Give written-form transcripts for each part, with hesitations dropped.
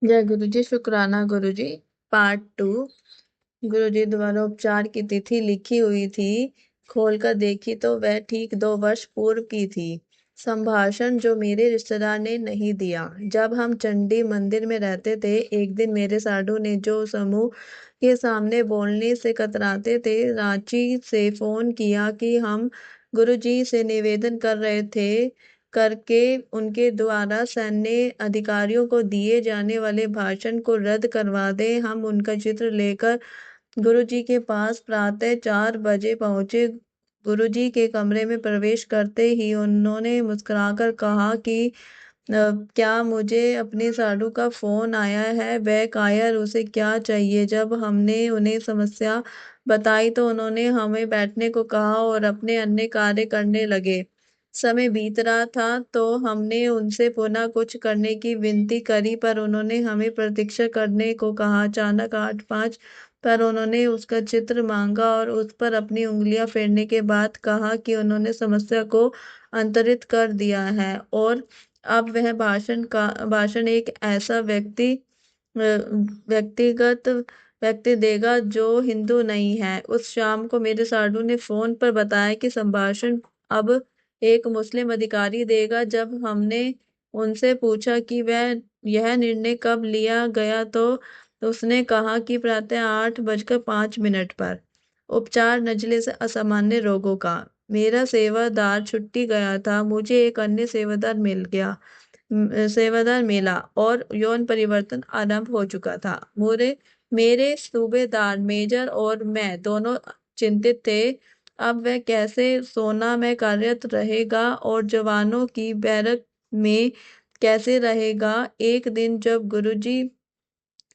जय गुरु जी। शुक्राना गुरु जी। पार्ट 2। गुरु जी द्वारा उपचार की तिथि लिखी हुई थी। खोलकर देखी तो वह ठीक 2 वर्ष पूर्व की थी। संभाषण जो मेरे रिश्तेदार ने नहीं दिया। जब हम चंडी मंदिर में रहते थे, एक दिन मेरे साधु ने जो समूह के सामने बोलने से कतराते थे, रांची से फोन किया कि हम गुरु जी से निवेदन कर रहे थे करके उनके द्वारा सैन्य अधिकारियों को दिए जाने वाले भाषण को रद्द करवा दें। हम उनका चित्र लेकर गुरुजी के पास प्रातः 4 बजे पहुंचे। गुरुजी के कमरे में प्रवेश करते ही उन्होंने मुस्कुराकर कहा कि क्या मुझे अपने साधु का फोन आया है? वह कायर, उसे क्या चाहिए? जब हमने उन्हें समस्या बताई तो उन्होंने हमें बैठने को कहा और अपने अन्य कार्य करने लगे। समय बीत रहा था तो हमने उनसे पुनः कुछ करने की विनती करी, पर उन्होंने हमें प्रतीक्षा करने को कहा। अचानक 8:05 पर उन्होंने उसका चित्र मांगा और उस पर अपनी उंगलियां फेरने के बाद कहा कि उन्होंने समस्या को अंतरित कर दिया है और अब वह भाषण एक ऐसा व्यक्तिगत व्यक्ति देगा जो हिंदू नहीं है। उस शाम को मेरे साधु ने फोन पर बताया कि संभाषण अब एक मुस्लिम अधिकारी देगा। जब हमने उनसे पूछा कि वह यह निर्णय कब लिया गया तो उसने कहा कि प्रातः 8:05 पर। उपचार नजले से असामान्य रोगों का। मेरा सेवादार छुट्टी गया था, मुझे एक अन्य सेवादार मिला और यौन परिवर्तन आरंभ हो चुका था। मेरे मेरे सूबेदार मेजर और मैं दोनों चिंतित थे। अब वह कैसे सोना में कार्यरत रहेगा और जवानों की बैरक में कैसे रहेगा। एक दिन जब गुरुजी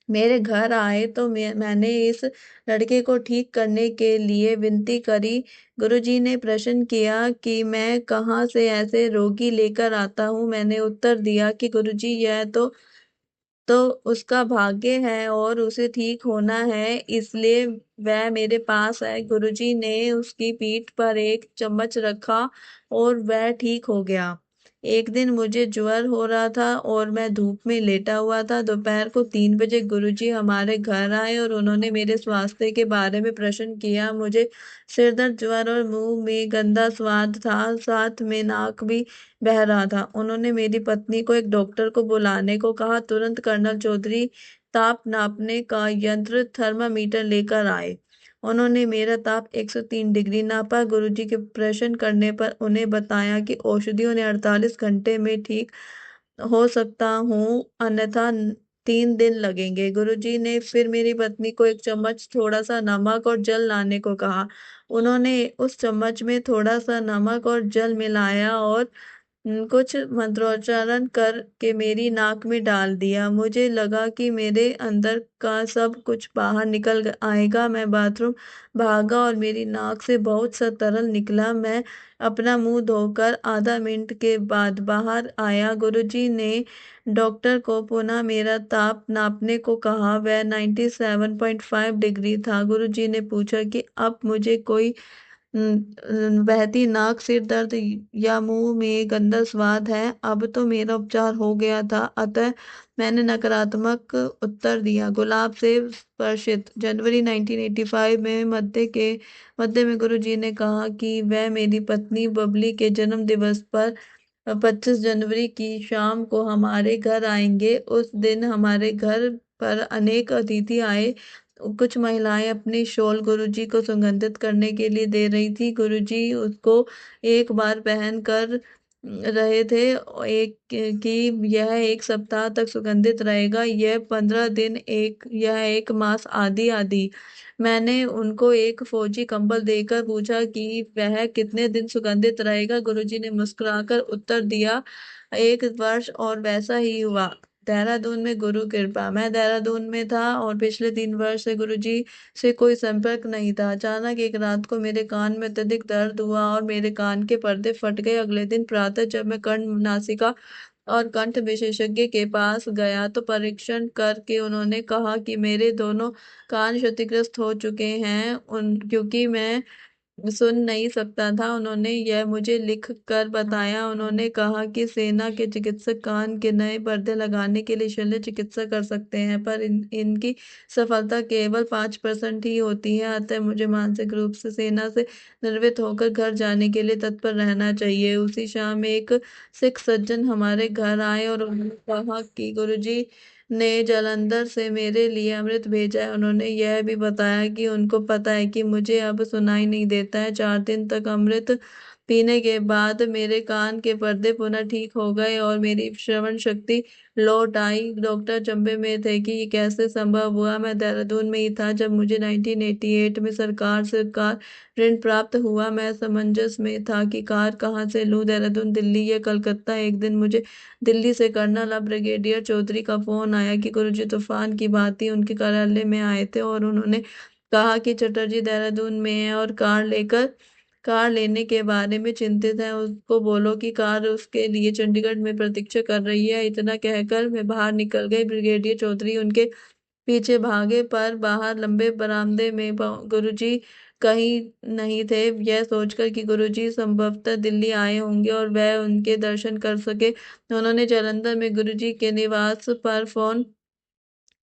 मेरे घर आए तो मैंने इस लड़के को ठीक करने के लिए विनती करी। गुरुजी ने प्रश्न किया कि मैं कहाँ से ऐसे रोगी लेकर आता हूँ। मैंने उत्तर दिया कि गुरुजी यह तो उसका भाग्य है और उसे ठीक होना है, इसलिए वह मेरे पास है। गुरुजी ने उसकी पीठ पर एक चम्मच रखा और वह ठीक हो गया। एक दिन मुझे ज्वर हो रहा था और मैं धूप में लेटा हुआ था। दोपहर को 3 बजे गुरुजी हमारे घर आए और उन्होंने मेरे स्वास्थ्य के बारे में प्रश्न किया। मुझे सिरदर्द, ज्वर और मुंह में गंदा स्वाद था, साथ में नाक भी बह रहा था। उन्होंने मेरी पत्नी को एक डॉक्टर को बुलाने को कहा। तुरंत कर्नल चौधरी ताप नापने का यंत्र थर्मामीटर लेकर आए। उन्होंने मेरा ताप 103 डिग्री नापा। गुरुजी के प्रश्न करने पर उन्हें बताया कि औषधियों ने 48 घंटे में ठीक हो सकता हूँ, अन्यथा 3 दिन लगेंगे। गुरुजी ने फिर मेरी पत्नी को एक चम्मच थोड़ा सा नमक और जल लाने को कहा। उन्होंने उस चम्मच में थोड़ा सा नमक और जल मिलाया और कुछ मंत्रोच्चारण करके मेरी नाक में डाल दिया। मुझे लगा कि मेरे अंदर का सब कुछ बाहर निकल आएगा। मैं बाथरूम भागा और मेरी नाक से बहुत सा तरल निकला। मैं अपना मुंह धोकर आधा मिनट के बाद बाहर आया। गुरुजी ने डॉक्टर को पुनः मेरा ताप नापने को कहा। वह 97.5 डिग्री था। गुरुजी ने पूछा कि अब मुझे कोई बहती नाक, सिर दर्द या मुंह में गंदा स्वाद है? अब तो मेरा उपचार हो गया था, अतः मैंने नकारात्मक उत्तर दिया। गुलाब से स्पर्शित। जनवरी 1985 में मध्य में गुरुजी ने कहा कि वह मेरी पत्नी बबली के जन्म दिवस पर 25 जनवरी की शाम को हमारे घर आएंगे। उस दिन हमारे घर पर अनेक अतिथि आए। कुछ महिलाएं अपनी शॉल गुरुजी को सुगंधित करने के लिए दे रही थी। गुरुजी उसको एक बार पहन कर रहे थे। एक कि यह 1 सप्ताह तक सुगंधित रहेगा, यह 15 दिन, यह 1 मास, आदि आदि। मैंने उनको एक फौजी कंबल देकर पूछा कि वह कितने दिन सुगंधित रहेगा। गुरुजी ने मुस्कुराकर उत्तर दिया, 1 वर्ष। और वैसा ही हुआ। देहरादून में गुरु कृपा। मैं देहरादून में था और पिछले 3 वर्ष से गुरुजी से कोई संपर्क नहीं था। अचानक एक रात को मेरे कान में अत्यधिक दर्द हुआ और मेरे कान के पर्दे फट गए। अगले दिन प्रातः जब मैं कर्ण, नासिका और कंठ विशेषज्ञ के पास गया तो परीक्षण करके उन्होंने कहा कि मेरे दोनों कान क्षतिग्रस्त हो चुके हैं, उन क्योंकि मैं सुन नहीं सकता था। उन्होंने यह मुझे लिख कर बताया। उन्होंने कहा कि सेना के चिकित्सक कान के नए पर्दे लगाने के लिए शल्य चिकित्सा कर सकते हैं, पर इनकी सफलता केवल 5% ही होती है। अतः मुझे मानसिक रूप से सेना से निर्वित होकर घर जाने के लिए तत्पर रहना चाहिए। उसी शाम एक सिख सज्जन हमारे घर आए और उन्होंने कहा कि गुरुजी ने जालंधर से मेरे लिए अमृत भेजा है। उन्होंने यह भी बताया कि उनको पता है कि मुझे अब सुनाई नहीं देता है। 4 दिन तक अमृत पीने के बाद मेरे कान के पर्दे पुनः ठीक हो गए और मेरी श्रवण शक्ति लौट आई। डॉक्टर चंबे में थे कि ये कैसे संभव हुआ। मैं देहरादून में ही था जब मुझे 1988 में सरकार से कार ऋण प्राप्त हुआ। मैं असमंजस में था कि कार कहाँ से लूं, देहरादून, दिल्ली या कलकत्ता। एक दिन मुझे दिल्ली से कर्नल अब ब्रिगेडियर चौधरी का फोन आया कि गुरुजी तूफान की भांति उनके कार्यालय में आए थे और उन्होंने कहा कि चटर्जी देहरादून में है और कार लेने के बारे में चिंतित है। उसको बोलो कि कार उसके लिए चंडीगढ़ में प्रतीक्षा कर रही है। इतना कहकर मैं बाहर निकल गई। ब्रिगेडियर चौधरी उनके पीछे भागे, पर बाहर लंबे बरामदे में गुरुजी कहीं नहीं थे। यह सोचकर कि गुरुजी संभवतः दिल्ली आए होंगे और वह उनके दर्शन कर सके, उन्होंने जालंधर में गुरुजी के निवास पर फोन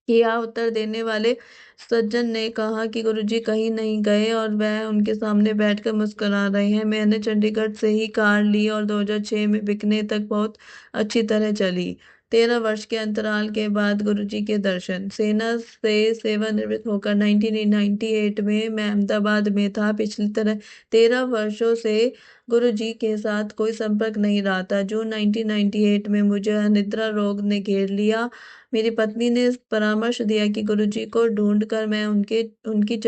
किया। उत्तर देने वाले सज्जन ने कहा कि गुरुजी कहीं नहीं गए और वह उनके सामने बैठकर मुस्कुरा रहे हैं। मैंने चंडीगढ़ से ही कार ली और 2006 में बिकने तक बहुत अच्छी तरह चली। 13 वर्ष के अंतराल के बाद गुरुजी के दर्शन। सेना से सेवानिवृत्त होकर 1998 में मैं अहमदाबाद में था। पिछली तरह 13 वर्षों से गुरुजी के साथ कोई संपर्क नहीं रहा था। जून 1998 में मुझे अनिद्रा रोग ने घेर लिया। मेरी पत्नी ने परामर्श दिया कि गुरुजी को ढूंढकर मैं उनकी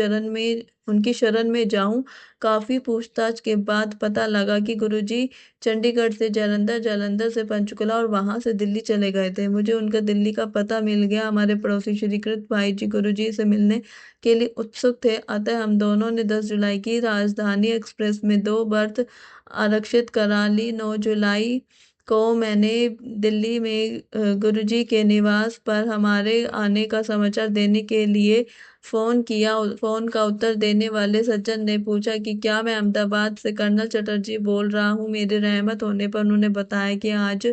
शरण में जाऊं। काफी पूछताछ के बाद पता लगा कि गुरुजी चंडीगढ़ से जालंधर, जालंधर से पंचकुला और वहां से दिल्ली चले गए थे। मुझे उनका दिल्ली का पता मिल गया। हमारे पड़ोसी श्रीकृत भाई जी गुरुजी से मिलने के लिए उत्सुक थे। अतः हम दोनों ने 10 जुलाई की राजधानी एक्सप्रेस में 2 बर्थ आरक्षित करा ली। 9 जुलाई को मैंने दिल्ली में गुरुजी के निवास पर हमारे आने का समाचार देने के लिए फोन किया। फोन का उत्तर देने वाले सज्जन ने पूछा कि क्या मैं अहमदाबाद से कर्नल चटर्जी बोल रहा हूँ। मेरे रहमत होने पर उन्होंने बताया कि आज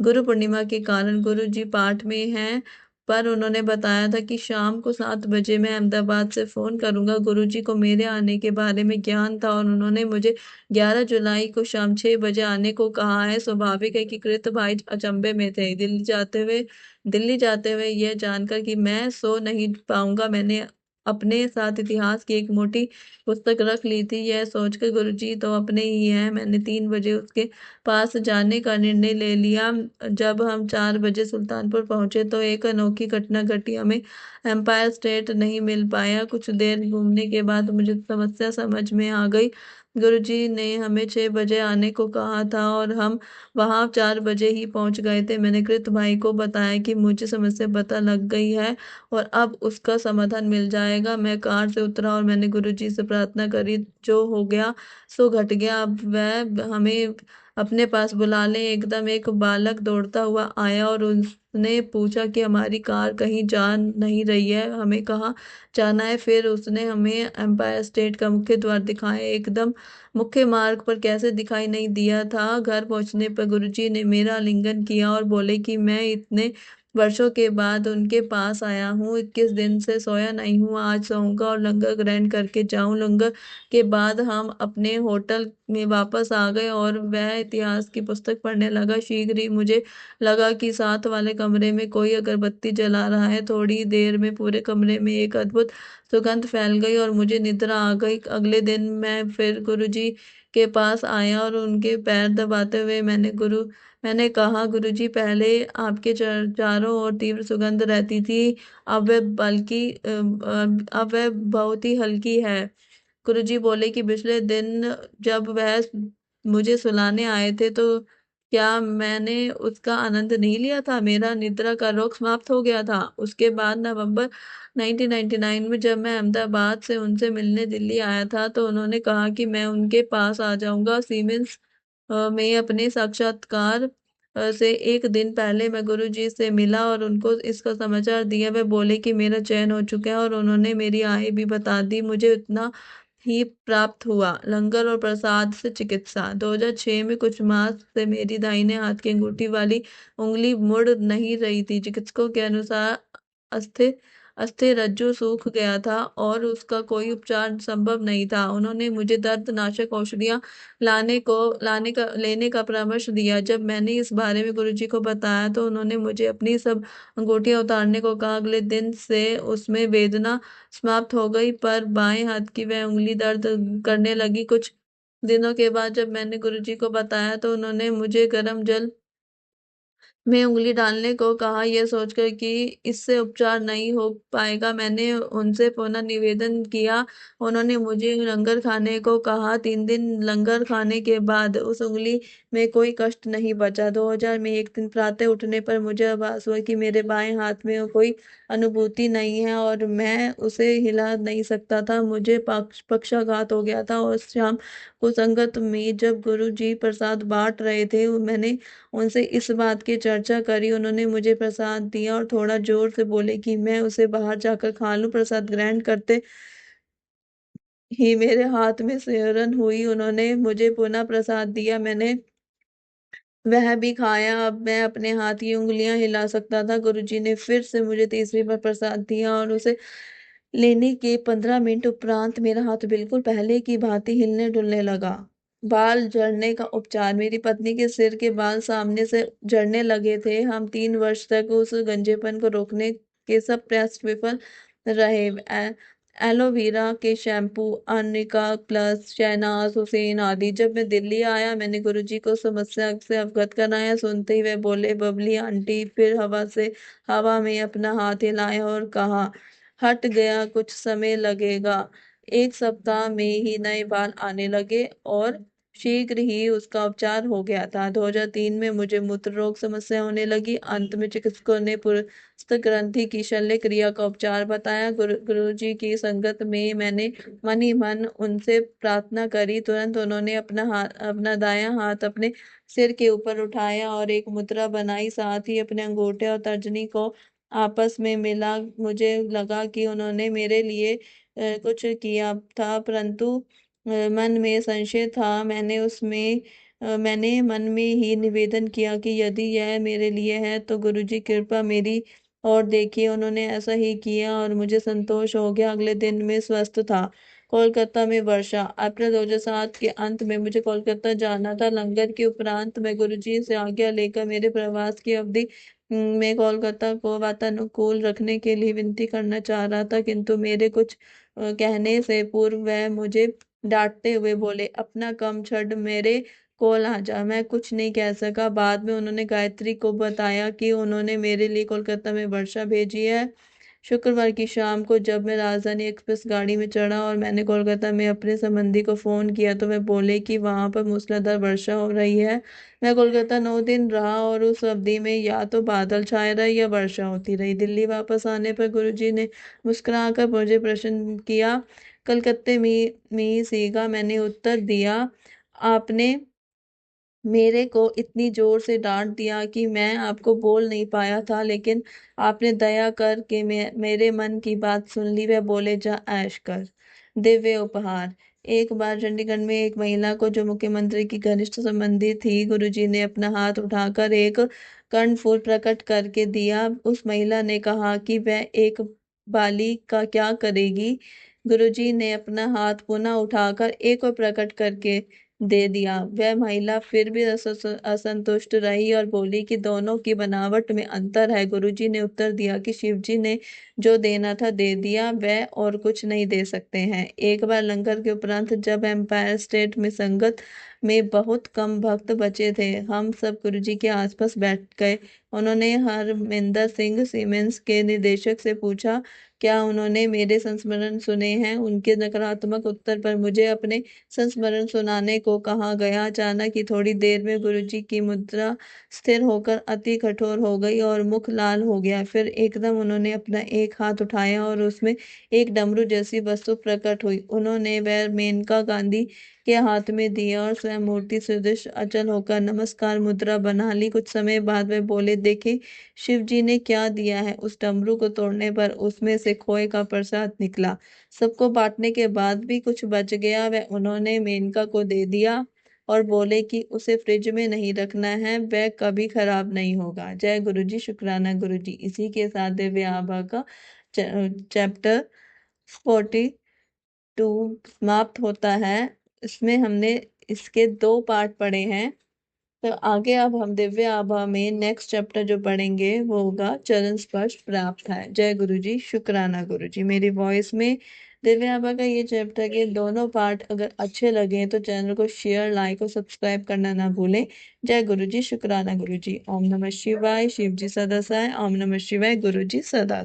गुरु पूर्णिमा के कारण गुरुजी पाठ में हैं, पर उन्होंने बताया था कि शाम को 7 बजे मैं अहमदाबाद से फोन करूंगा। गुरुजी को मेरे आने के बारे में ज्ञान था और उन्होंने मुझे 11 जुलाई को शाम 6 बजे आने को कहा है। स्वाभाविक है कि कृत भाई अचंभे में थे। दिल्ली जाते हुए यह जानकर कि मैं सो नहीं पाऊंगा, मैंने अपने साथ इतिहास की एक मोटी पुस्तक रख ली थी। यह सोचकर गुरुजी तो अपने ही हैं, मैंने 3 बजे उसके पास जाने का निर्णय ले लिया। जब हम 4 बजे सुल्तानपुर पहुंचे तो एक अनोखी घटना घटी। हमें एम्पायर स्टेट नहीं मिल पाया। कुछ देर घूमने के बाद मुझे समस्या समझ में आ गई। गुरुजी ने हमें 6 बजे आने को कहा था और हम वहां 4 बजे ही पहुंच गए थे। मैंने कृत भाई को बताया कि मुझे समस्या पता लग गई है और अब उसका समाधान मिल जाएगा। मैं कार से उतरा और मैंने गुरुजी से प्रार्थना करी, जो हो गया सो घट गया। अब वह हमें अपने पास बुला ले। एकदम एक बालक दौड़ता हुआ आया और उसने पूछा कि हमारी कार कहीं जा नहीं रही है, हमें कहाँ जाना है। फिर उसने हमें एम्पायर स्टेट का मुख्य द्वार दिखाया। एकदम मुख्य मार्ग पर कैसे दिखाई नहीं दिया था। घर पहुंचने पर गुरुजी ने मेरा आलिंगन किया और बोले कि मैं इतने वर्षों के बाद उनके पास आया हूँ, 21 दिन से सोया नहीं हूँ, आज सोऊंगा और लंगर ग्रहण करके जाऊं। लंगर के बाद हम अपने होटल में वापस आ गए और वह इतिहास की पुस्तक पढ़ने लगा। शीघ्र ही मुझे लगा कि साथ वाले कमरे में कोई अगरबत्ती जला रहा है। थोड़ी देर में पूरे कमरे में एक अद्भुत सुगंध फैल गई और मुझे निद्रा आ गई। अगले दिन मैं फिर गुरुजी के पास आया और उनके पैर दबाते हुए मैंने कहा, गुरुजी, पहले आपके चारों ओर तीव्र सुगंध रहती थी, अब वह बहुत ही हल्की है। गुरुजी बोले कि पिछले दिन जब वह मुझे सुलाने आए थे तो क्या मैंने उसका आनंद नहीं लिया था। मेरा निद्रा का रोग समाप्त हो गया था। उसके बाद नवंबर 1999 में जब मैं अहमदाबाद से उनसे मिलने दिल्ली आया था तो उन्होंने कहा कि मैं उनके पास आ जाऊंगा। सीमेंस में अपने साक्षात्कार से एक दिन पहले मैं गुरुजी से मिला और उनको इसका समाचार दिया। वे बोले कि मेरा चयन हो चुका है और उन्होंने मेरी आय भी बता दी। मुझे इतना ही प्राप्त हुआ, लंगर और प्रसाद से चिकित्सा। 2006 में कुछ मास से मेरी दाहिने हाथ की अंगूठी वाली उंगली मुड़ नहीं रही थी। चिकित्सकों के अनुसार अस्थिर अस्थिर रज्जु सूख गया था और उसका कोई उपचार संभव नहीं था। उन्होंने मुझे दर्दनाशक औषधियां लाने का लेने का परामर्श दिया। जब मैंने इस बारे में गुरुजी को बताया तो उन्होंने मुझे अपनी सब अंगूठियां उतारने को कहा। अगले दिन से उसमें वेदना समाप्त हो गई, पर बाएं हाथ की वह उंगली दर्द करने लगी। कुछ दिनों के बाद जब मैंने गुरुजी को बताया तो उन्होंने मुझे गर्म जल में उंगली डालने को कहा, यह सोचकर कि इससे उपचार नहीं हो पाएगा। मैंने उनसे पुनः निवेदन किया। उन्होंने मुझे लंगर खाने को कहा। 3 दिन लंगर खाने के बाद उस उंगली में कोई कष्ट नहीं बचा। 2000 में एक दिन प्रातः उठने पर मुझे आभास हुआ कि मेरे बाएं हाथ में कोई अनुभूति नहीं है और मैं उसे हिला नहीं सकता था। मुझे पक्षाघात हो गया था। और शाम को संगत में जब गुरु जी प्रसाद बांट रहे थे, मैंने उनसे इस बात की चर्चा करी। उन्होंने मुझे प्रसाद दिया और थोड़ा जोर से बोले कि मैं उसे बाहर जाकर खा लूं। प्रसाद ग्रहण करते ही मेरे हाथ में सिहरन हुई। उन्होंने मुझे पुनः प्रसाद दिया, मैंने वह भी खाया। अब मैं अपने हाथ की उंगलियां हिला सकता था। गुरुजी ने फिर से मुझे तीसरी बार प्रसाद दिया और उसे लेने के 15 मिनट उपरांत मेरा हाथ बिल्कुल पहले की भांति हिलने डुलने लगा। बाल झड़ने का उपचार। मेरी पत्नी के सिर के बाल सामने से झड़ने लगे थे। हम 3 वर्ष तक उस गंजेपन को रोकने के सब प्रयास विफल रहे। एलोवेरा के shampoo, arnica plus, Shahnaz Husain आदि। जब मैं दिल्ली आया, मैंने गुरुजी को समस्या से अवगत कराया। सुनते ही वे बोले, बबली आंटी। फिर हवा में अपना हाथ हिलाया और कहा, हट गया, कुछ समय लगेगा। 1 सप्ताह में ही नए बाल आने लगे और शीघ्र ही उसका उपचार हो गया था। 2003 में मुझे मूत्र रोग समस्या होने लगी। अंत में चिकित्सकों ने पुरुष ग्रंथि की शल्य क्रिया का उपचार बताया। गुरु जी की संगत में मैंने मन ही मन उनसे प्रार्थना करी। तुरंत उन्होंने अपना दायां हाथ अपने सिर के ऊपर उठाया और एक मुद्रा बनाई। साथ ही अपने अंगूठे और तर्जनी को आपस में मिला। मुझे लगा कि उन्होंने मेरे लिए कुछ किया था, परंतु मन में संशय था। मैंने मन में ही निवेदन किया कि यदि यह मेरे लिए है तो गुरुजी कृपा मेरी और देखिए। उन्होंने ऐसा ही किया और मुझे संतोष हो गया। अगले दिन मैं स्वस्थ था। कोलकाता में वर्षा। अप्रैल 2007 के अंत में मुझे कोलकाता जाना था। लंगर के उपरांत मैं गुरुजी से आज्ञा लेकर मेरे प्रवास की अवधि में कोलकाता को वातानुकूल रखने के लिए विनती करना चाह रहा था, किंतु मेरे कुछ कहने से पूर्व वह मुझे डांटते हुए बोले, अपना कम छड़ मेरे कॉल आ जा। मैं कुछ नहीं कह सका। बाद में उन्होंने गायत्री को बताया कि उन्होंने मेरे लिए कोलकाता में वर्षा भेजी है। शुक्रवार की शाम को जब मैं राजधानी एक्सप्रेस गाड़ी में चढ़ा और मैंने कोलकाता में अपने संबंधी को फोन किया तो वे बोले कि वहां पर मूसलाधार वर्षा हो रही है। मैं कोलकाता 9 दिन रहा और उस अवधि में या तो बादल छाए रहे या वर्षा होती रही। दिल्ली वापस आने पर गुरुजी ने मुस्कुराकर मुझे प्रश्न किया, कलकत्ते में ही सीखा। मैंने उत्तर दिया, आपने मेरे को इतनी जोर से डांट दिया कि मैं आपको बोल नहीं पाया था, लेकिन आपने दया करके मेरे मन की बात सुन ली। वह बोले, जा ऐश कर। दिव्य उपहार। एक बार चंडीगढ़ में एक महिला को, जो मुख्यमंत्री की घनिष्ठ संबंधी थी, गुरुजी ने अपना हाथ उठाकर एक कर्णफूल प्रकट करके दिया। उस महिला ने कहा कि वह एक बाली का क्या करेगी। गुरुजी ने अपना हाथ पुनः उठाकर एक और प्रकट करके दे दिया। वह महिला फिर भी असंतुष्ट रही और बोली कि दोनों की बनावट में अंतर है। गुरुजी ने उत्तर दिया कि शिवजी ने जो देना था दे दिया, वह और कुछ नहीं दे सकते हैं। एक बार लंगर के उपरांत जब एम्पायर स्टेट में संगत में बहुत कम भक्त बचे थे, हम सब गुरुजी के आसपास बैठ गए। उन्होंने हरमिंदर सिंह सीमेंस के निदेशक से पूछा, क्या उन्होंने मेरे संस्मरण सुने हैं। उनके नकारात्मक उत्तर पर मुझे अपने संस्मरण सुनाने को कहा गया। अचानक ही थोड़ी देर में गुरुजी की मुद्रा स्थिर होकर अति कठोर हो गई और मुख लाल हो गया। फिर एकदम उन्होंने अपना एक हाथ उठाया और उसमें एक डमरू जैसी वस्तु प्रकट हुई। उन्होंने वह मेनका गांधी के हाथ में दिया और स्वयं मूर्ति सदृश अचल होकर नमस्कार मुद्रा बना ली। कुछ समय बाद वे बोले, देखे शिव जी ने क्या दिया है। उस डमरू को तोड़ने पर उसमें से खोए का प्रसाद निकला। सबको बांटने के बाद भी कुछ बच गया, वह उन्होंने मेनका को दे दिया और बोले कि उसे फ्रिज में नहीं रखना है, वह कभी खराब नहीं होगा। जय गुरु जी, शुक्राना गुरु जी। इसी के साथ दिव्य आभा का चैप्टर 42 समाप्त होता है। इसमें हमने इसके 2 पार्ट पढ़े हैं। तो आगे अब हम दिव्य आभा में नेक्स्ट चैप्टर जो पढ़ेंगे वो होगा चरण स्पर्श प्राप्त है। जय गुरु जी, शुक्राना गुरु जी। मेरी वॉइस में दिव्य आभा का ये चैप्टर के दोनों पार्ट अगर अच्छे लगे तो चैनल को शेयर, लाइक और सब्सक्राइब करना ना भूलें। जय गुरु जी, शुक्राना गुरु जी। ओम नमः शिवाय। शिव जी सदा सहाय। ओम नमः शिवाय। गुरु जी सदा